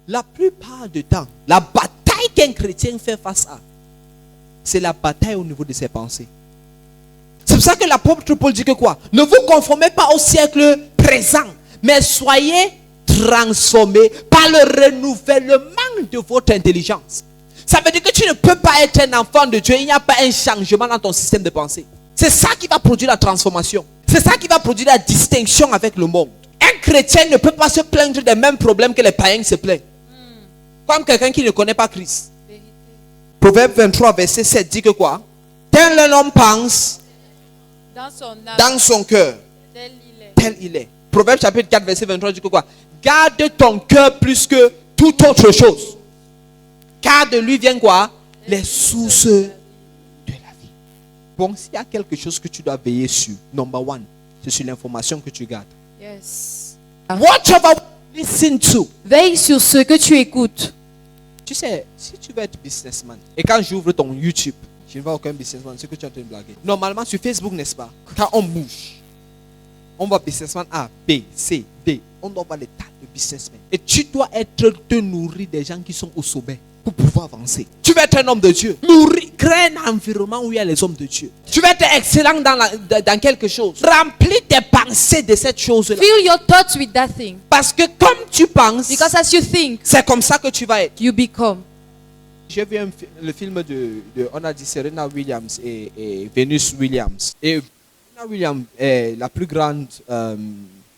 La plupart du temps, la bataille qu'un chrétien fait face à, c'est la bataille au niveau de ses pensées. C'est pour ça que l'apôtre Paul dit que quoi? Ne vous conformez pas au siècle présent, mais soyez transformés par le renouvellement de votre intelligence. Ça veut dire que tu ne peux pas être un enfant de Dieu, il n'y a pas un changement dans ton système de pensée. C'est ça qui va produire la transformation. C'est ça qui va produire la distinction avec le monde. Un chrétien ne peut pas se plaindre des mêmes problèmes que les païens se plaignent. Comme quelqu'un qui ne connaît pas Christ. Proverbe 23, verset 7 dit que quoi? Tel un homme pense dans son cœur, tel il est. Proverbe chapitre 4, verset 23 dit que quoi? Garde ton cœur plus que toute autre chose. Car de lui viennent quoi? Les sources de la vie. Bon, s'il y a quelque chose que tu dois veiller sur, number one, c'est sur l'information que tu gardes. Yes. Whatever you listen to. Veille sur ce que tu écoutes. Tu sais, si tu veux être businessman, et quand j'ouvre ton YouTube, je ne vois aucun businessman, c'est que tu es en train de blaguer. Normalement, sur Facebook, n'est-ce pas? Quand on bouge, on voit businessman A, B, C, D. On doit voir les tas de businessmen. Et tu dois te nourrir des gens qui sont au sommet pour pouvoir avancer. Tu veux être un homme de Dieu. Crée un environnement où il y a les hommes de Dieu. Tu veux être excellent dans quelque chose. Remplis tes pensées de cette chose-là. Fill your thoughts with that thing. Parce que comme tu penses, Because as you think, c'est comme ça que tu vas être. you become. J'ai vu le film on a dit Serena Williams et Venus Williams. Et Serena Williams est la plus grande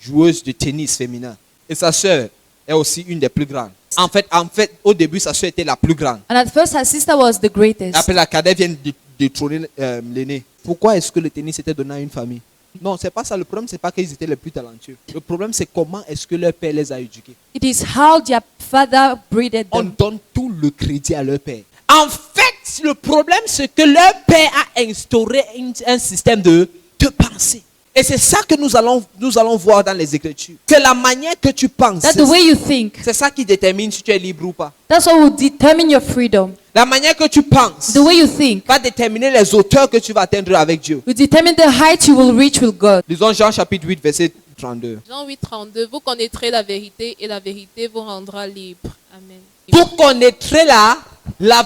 joueuse de tennis féminin. Et sa sœur est aussi une des plus grandes. En fait, au début, sa sœur était la plus grande. And at first her sister was the greatest. Après, la cadette vient de détrôner l'aîné. Pourquoi est-ce que le tennis était donné à une famille? Non, c'est pas ça. Le problème, c'est pas qu'ils étaient les plus talentueux. Le problème, c'est comment est-ce que leur père les a éduqués. It is how their father breeded On them. donne tout le crédit à leur père. En fait, le problème, c'est que leur père a instauré un système de pensée. Et c'est ça que nous allons voir dans les Écritures. C'est la manière que tu penses. That's the way you think. C'est ça qui détermine si tu es libre ou pas. That's what will determine your freedom. La manière que tu penses The way you think va déterminer les hauteurs que tu vas atteindre avec Dieu. will determine the height you will reach with God. Lisons Jean chapitre 8, verset 32. Jean 8, 32. Vous connaîtrez la vérité et la vérité vous rendra libre. Amen. Vous connaîtrez la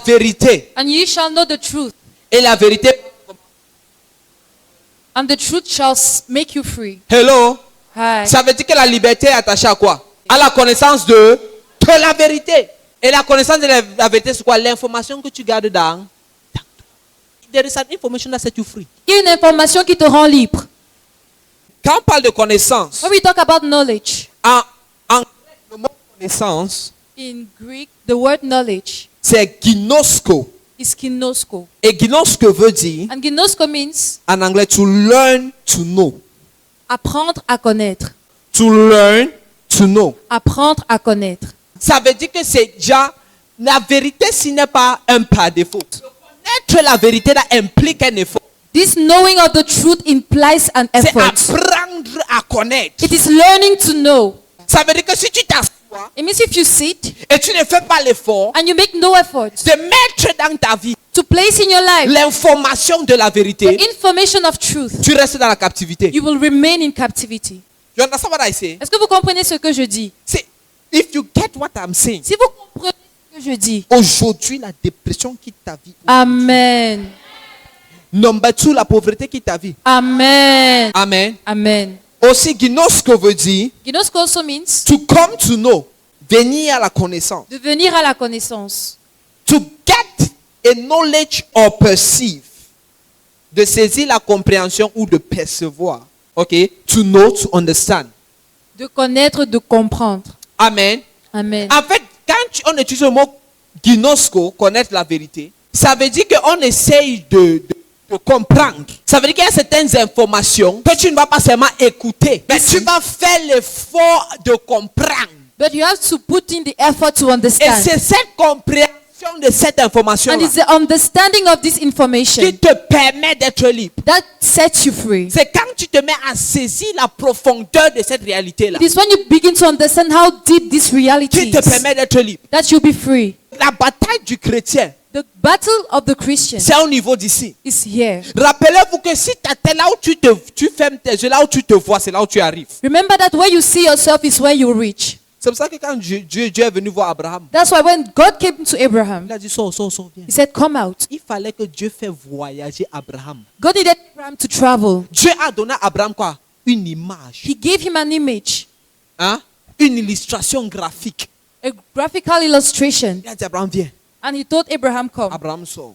vérité. And ye shall know the truth, Et la vérité. and the truth shall make you free. Hello. Hi. Ça veut dire que la liberté est attachée à quoi? À la connaissance de la vérité. Et la connaissance de la vérité, c'est quoi? L'information que tu gardes dans toi. There is an information that sets you free. Il y a une information qui te rend libre. Quand on parle de connaissance, When we talk about knowledge, en le mot connaissance, in Greek, the word knowledge c'est ginosko. is ginosko. Et ginosko veut dire, And ginosko means en anglais, to learn to know. apprendre à connaître. To learn to know. Apprendre à connaître. Ça veut dire que c'est déjà la vérité, ce n'est pas un par défaut. Connaître la vérité là, implique un effort. This knowing of the truth implies an C'est effort. apprendre à connaître. It is learning to know. Ça veut dire que si tu t'assois It means if you sit et tu ne fais pas l'effort and you make no effort de mettre dans ta vie to place in your life l'information de la the vérité, information of truth, tu restes dans la captivité. you will remain in captivity. You understand what I say? Est-ce que vous comprenez ce que je dis? C'est, if you get what I'm saying, Si vous comprenez ce que je dis, aujourd'hui la dépression quitte ta vie. Amen. Number 2, la pauvreté quitte ta vie. Amen. Amen. Amen. Aussi, ginosko veut dire Ginosko also means to come to know, venir à la connaissance. de venir à la connaissance. To get a knowledge or perceive, de saisir la compréhension ou de percevoir. Ok? To know, to understand. De connaître, de comprendre. Amen. Amen. En fait, quand on utilise le mot ginosko, connaître la vérité, ça veut dire qu'on essaye de comprendre. Ça veut dire qu'il y a certaines informations que tu ne vas pas seulement écouter, mais tu vas faire l'effort de comprendre. But you have to put in the effort to Et understand. c'est cette compréhension de cette information And it's the understanding of this qui information te permet d'être libre. that sets you free. C'est quand tu te mets à saisir la profondeur de cette réalité-là It is when you begin to understand how deep this reality qui te is permet d'être libre. that you'll be free. La bataille du chrétien, The battle of the Christian c'est au niveau d'ici. is here. Rappelez-vous que si tu es là où tu fermes tes yeux, là où tu te vois, c'est là où tu arrives. Remember that where you see yourself is where you reach. C'est pour ça que quand Dieu est venu voir Abraham, That's why when God came to Abraham, il a dit sors, viens. he said, come out. Il fallait que Dieu fasse voyager Abraham. God needed Abraham to travel. Dieu a donné à Abraham quoi? Une image. He gave him an image, Hein? Une illustration graphique. a graphical illustration. Il a dit Abraham, viens. And he told Abraham, come. Abraham sort.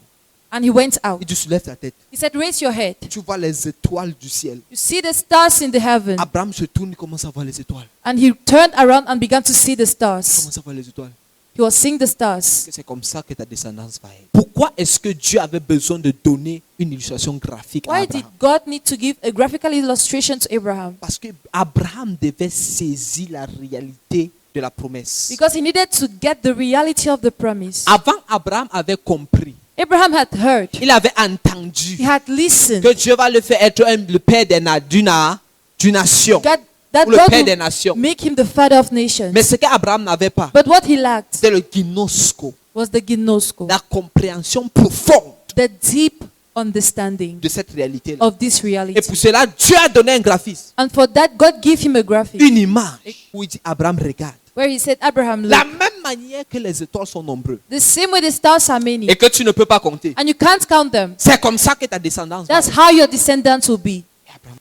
And he went out. Il dit soulève ta tête. He said, raise your head. Tu vois les étoiles du ciel. You see the stars in the heaven. Abraham se tourne, il commence à voir les étoiles. And he turned around and began to see the Il stars. commence à voir les étoiles. He was seeing the stars. C'est comme ça que ta descendance va être. Pourquoi est-ce que Dieu avait besoin de donner une illustration graphique à Why did Abraham? God need to give a graphical illustration to Abraham? Parce que Abraham devait saisir la réalité de la promesse. Because he needed to get the reality of the promise. Avant, Abraham avait compris. Abraham had heard. Il avait entendu He had listened. que Dieu va le faire être le père d'une nation. God, that Ou le God père des would nations. make him the father of nations. Mais ce qu'Abraham n'avait pas, But what he lacked c'est le ginosko, was the ginosko, la compréhension profonde the deep understanding de cette réalité-là. of this Et reality. pour cela, Dieu a donné un graphisme, And for that, God gave him a graphic une image où il dit Abraham regarde. where he said, Abraham, La look, même manière que les étoiles sont nombreuses the same way the stars are many, et que tu ne peux pas compter. and you can't count them. C'est comme ça que ta descendance va That's être. how your descendants will be. Et Abraham-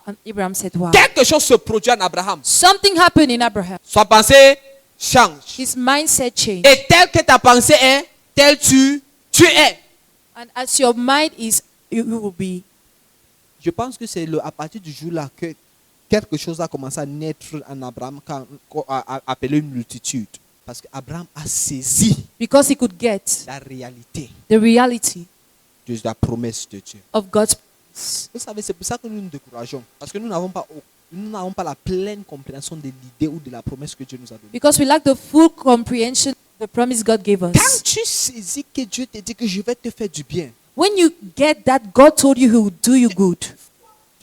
And Abraham said, wow. Quelque chose se produit en Abraham. Something happened in Abraham. Sa pensée change. His mindset changed. Et tel que ta pensée est, tel tu es. And as your mind is, you will be. Je pense que c'est à partir du jour-là que quelque chose a commencé à naître en Abraham, appelé une multitude. Parce qu'Abraham a saisi Because he could get la réalité the reality de la promesse de Dieu. of God's promise. Vous savez, c'est pour ça que nous nous décourageons. Parce que nous n'avons pas la pleine compréhension de l'idée ou de la promesse que Dieu nous a donnée. Because we lack the full comprehension of the promise God gave us. Quand tu saisis que Dieu te dit que je vais te faire du bien, When you get that God told you he would do you good.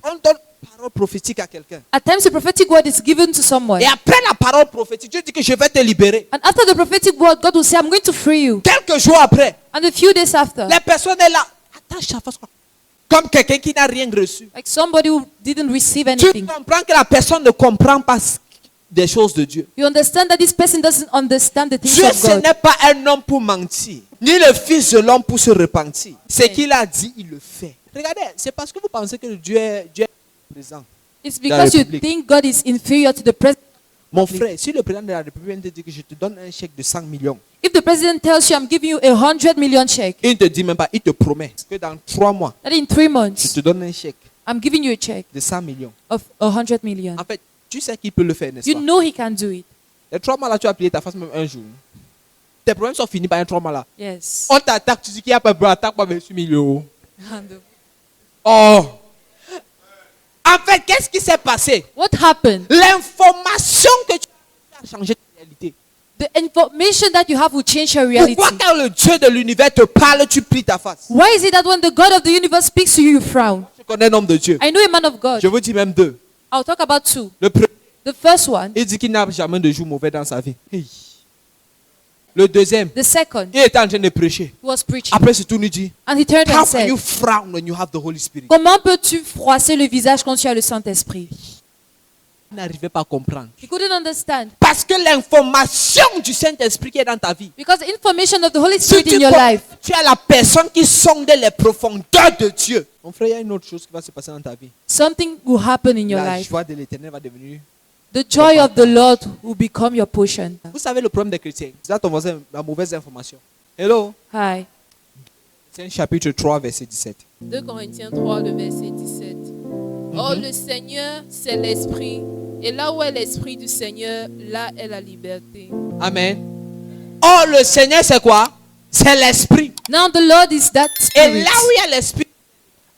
on donne une parole prophétique à quelqu'un. At times the prophetic word is given to someone. Et après la parole prophétique, Dieu dit que je vais te libérer. And after the prophetic word, God will say, I'm going to free you. Quelques jours après, And a few days after, la personne est là. Attache sa face. Comme quelqu'un qui n'a rien reçu. like somebody who didn't receive Tu anything. comprends que la personne ne comprend pas des choses de Dieu. You understand that this person doesn't understand the things Dieu, of ce God. n'est pas un homme pour mentir, ni le fils de l'homme pour se repentir. Ce qu'il a dit, il le fait. Regardez, c'est parce que vous pensez que Dieu est présent. It's because you République. think God is inferior to the president. Mon frère, si le président de la République te dit que je te donne un chèque de 100 millions, If the president tells you, I'm giving you a 100 million check, il ne te dit même pas, il te promet que dans 3 mois, that in 3 je months, te donne un chèque I'm giving you a check de 100 millions. of 100 million. En fait, tu sais qu'il peut le faire, n'est-ce You pas? know he can do it. Les 3 mois là, tu as plié ta face même un jour. Tes problèmes sont finis par un 3 mois là. Yes. On t'attaque, tu dis qu'il y a pas de attaque pas 28 millions. Oh! En fait, qu'est-ce qui s'est passé? What happened? L'information que tu as changé ta réalité. The information that you have will change your reality. Pourquoi quand le Dieu de l'univers te parle, tu plies ta face? Why is it that when the God of the universe speaks to you, you frown? Je connais un homme de Dieu. I know a man of God. Je vous dis même 2. I'll talk about 2. Le premier, The first one, il dit qu'il n'a jamais de jour mauvais dans sa vie. Hey. Le deuxième, the second, il était en train de prêcher. he was preaching. Après, c'est tout, il dit, And he turned how and can said, you frown when you have the Holy Spirit? comment peux-tu froisser le visage quand tu as le Saint-Esprit? Il n'arrivait pas à comprendre. He couldn't understand. Parce que l'information du Saint-Esprit qui est dans ta vie, Because the information of the Holy si Spirit in your life, tu es la personne qui sonde les profondeurs de Dieu. Mon frère, il y a une autre chose qui va se passer dans ta vie. something will happen in your La life. joie de l'Éternel va devenir... The joy of the Lord will become your portion. Vous savez le problème des chrétiens? C'est là ton voisin, la mauvaise information. Hello? Hi. C'est un chapitre 3, verset 17. 2 Corinthiens 3, le verset 17. Or, le Seigneur, c'est l'Esprit. Et là où est l'Esprit du Seigneur, là est la liberté. Amen. Oh, le Seigneur, c'est quoi? C'est l'Esprit. Now the Lord is that Et Spirit. là où il y a l'Esprit,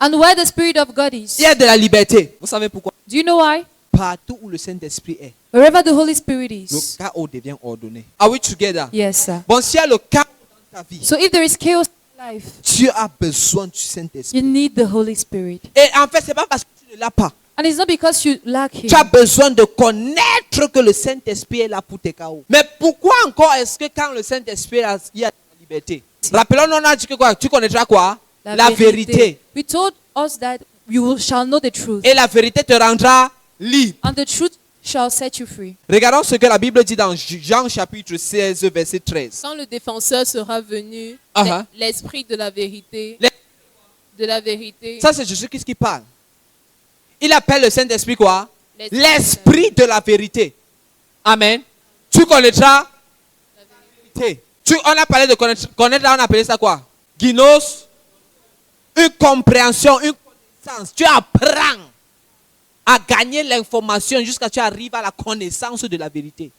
And where the Spirit of God is. il y a de la liberté. Vous savez pourquoi? Do you know why? Partout où le Saint-Esprit est, Wherever the Holy Spirit le is. chaos devient ordonné. Are we together? Yes, sir. Bon, s'il y a le chaos dans ta vie, So if there is chaos in life, tu as besoin du Saint-Esprit. you need the Holy Spirit. Et en fait, c'est pas parce que tu ne l'as pas. And it's not because you lack Him. Tu as besoin de connaître que le Saint-Esprit est là pour tes chaos. Mais pourquoi encore est-ce que quand le Saint-Esprit est là, il y a de la liberté? Rappelons-nous, on a dit que quoi? Tu connaîtras quoi? La vérité. We told us that shall know the truth. Et la vérité te rendra libre. And the truth shall set you free. Regardons ce que la Bible dit dans Jean chapitre 16, verset 13. Quand le défenseur sera venu, Uh-huh. l'esprit de la vérité, Les- Ça, c'est Jésus-Christ qui parle. Il appelle le Saint-Esprit quoi? L'esprit L'Esprit de la vérité. Amen. Tu connaîtras la vérité. On a parlé de connaître, là, on a appelé ça quoi? Gnos. Une compréhension, une connaissance. Tu apprends à gagner l'information jusqu'à ce que tu arrives à la connaissance de la vérité.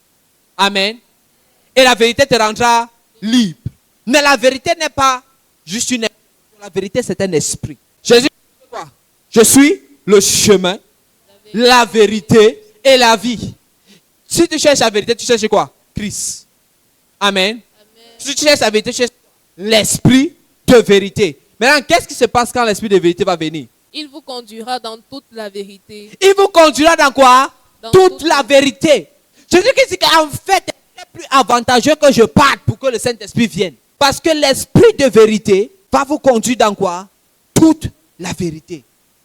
Amen. Et la vérité te rendra libre. Mais la vérité n'est pas juste une information. La vérité, c'est un esprit. Jésus dit quoi? Je suis le chemin, la vérité et la vie. Si tu cherches la vérité, tu cherches quoi? Christ. Amen. Si tu cherches la vérité, tu cherches l'esprit de vérité. Maintenant, qu'est-ce qui se passe quand l'esprit de vérité va venir? Il vous conduira dans toute la vérité. Il vous conduira dans quoi? Dans Toute toute la vérité. Jésus-Christ dit qu'en fait, c'est plus avantageux que je parte pour que le Saint-Esprit vienne. Parce que l'esprit de vérité va vous conduire dans quoi? Toute la vérité.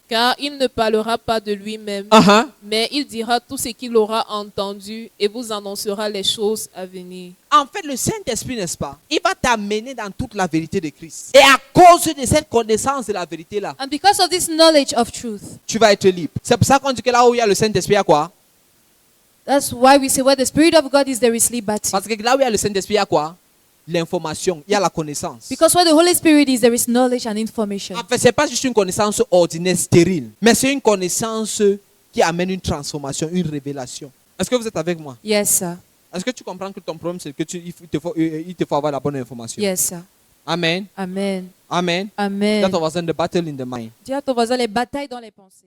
Car il ne parlera pas de lui-même, Uh-huh. mais il dira tout ce qu'il aura entendu et vous annoncera les choses à venir. En fait, le Saint-Esprit, n'est-ce pas? Il va t'amener dans toute la vérité de Christ. Et à cause de cette connaissance de la vérité-là, And because of this knowledge of truth, tu vas être libre. C'est pour ça qu'on dit que là où il y a le Saint-Esprit, il y a quoi? that's why we say where the Spirit of God is, there is liberty. Parce que là où il y a le Saint-Esprit, il y a quoi? L'information, il y a la connaissance. Because where the Holy Spirit is, there is knowledge and information. En fait, ce n'est pas juste une connaissance ordinaire, stérile, mais c'est une connaissance qui amène une transformation, une révélation. Est-ce que vous êtes avec moi? Yes, sir. Est-ce que tu comprends que ton problème, c'est que il te faut avoir la bonne information? Yes, sir. Amen. Amen. Amen. Amen. That was in the battle in the mind. Dis à ton voisin les batailles dans les pensées.